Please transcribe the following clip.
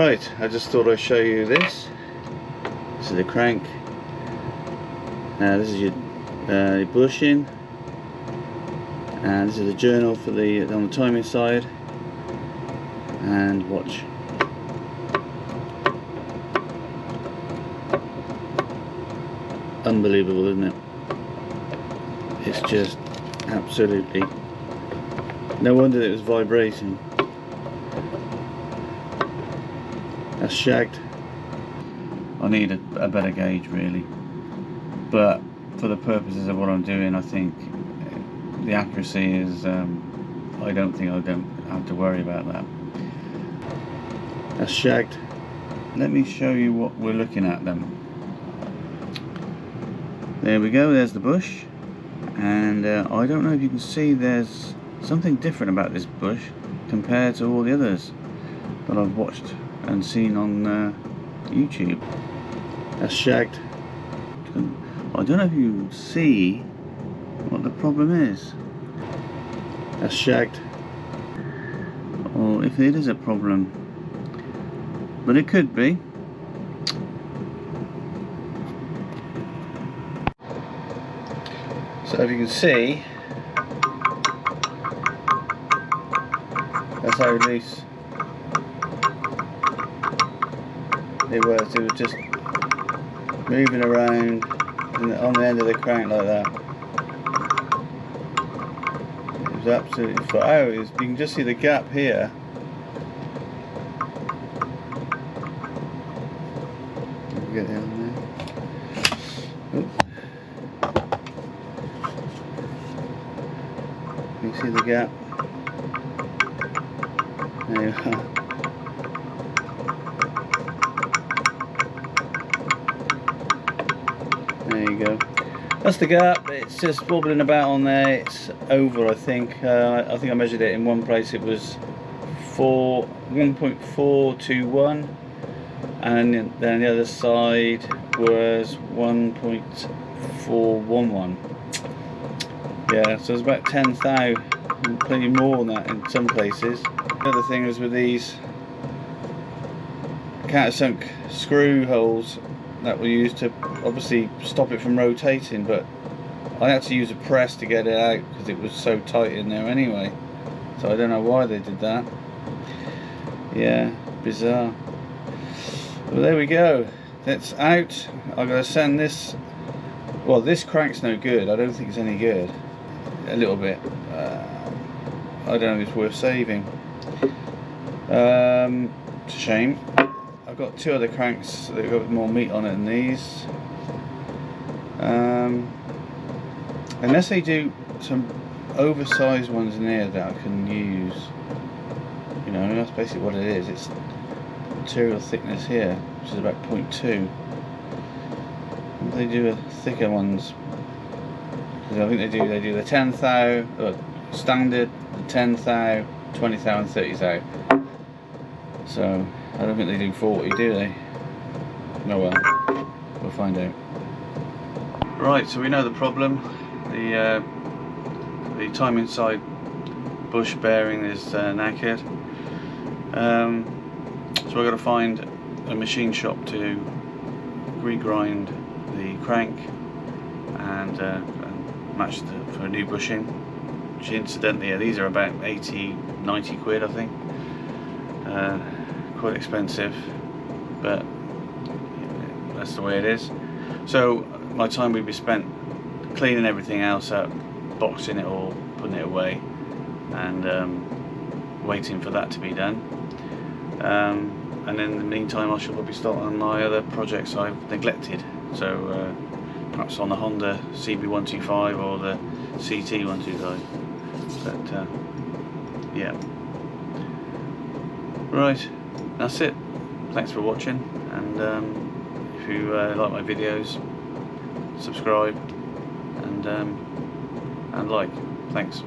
Right, I just thought I'd show you this. This is the crank. Now this is your bushing, and this is the journal for the on the timing side. And watch. Unbelievable, isn't it? It's just absolutely. No wonder it was vibrating. That's shagged. I need a better gauge really, but for the purposes of what I'm doing, I think the accuracy is. I don't have to worry about that. That's shagged. Let me show you what we're looking at then. There we go. There's the bush, and I don't know if you can see. There's something different about this bush compared to all the others that I've watched and seen on YouTube. That's shagged. I don't know if you can see what the problem is. That's shagged. Or if it is a problem, but it could be. So if you can see, that's how loose it was. It was just moving around on the end of the crank like that. It was absolutely flat. Oh, you can just see the gap here. Get it on there. Oops. You can see the gap. There you are. There you go. That's the gap. It's just wobbling about on there. It's over, I think. I think I measured it in one place. It was 1.421, and then the other side was 1.411. Yeah, so it's about 10,000, plenty more than that in some places. The other thing is with these countersunk screw holes that were used to obviously stop it from rotating, but I had to use a press to get it out because it was so tight in there anyway. So I don't know why they did that. Yeah, bizarre. Well, there we go. That's out. I'm going to send this. Well, this crank's no good. I don't think it's any good. A little bit. I don't know if it's worth saving. It's a shame. I've got two other cranks that have got more meat on it than these. Unless they do some oversized ones in here that I can use. You know, that's basically what it is. It's material thickness here, which is about 0.2. They do thicker ones. I think they do the 10,000 standard, the 10,000, 20,000, 30,000. So I don't think they do 40, do they? No, well, we'll find out. Right, so we know the problem. The timing side bush bearing is knackered. So we've got to find a machine shop to regrind the crank and match for a new bushing. Which incidentally, these are about 80-90 quid, I think. Quite expensive, but that's the way it is. So my time would be spent cleaning everything else up, boxing it all, putting it away, and waiting for that to be done. And in the meantime, I shall probably start on my other projects I've neglected. So perhaps on the Honda CB125 or the CT125. But yeah. Right, that's it. Thanks for watching, and if you like my videos, subscribe and like. Thanks.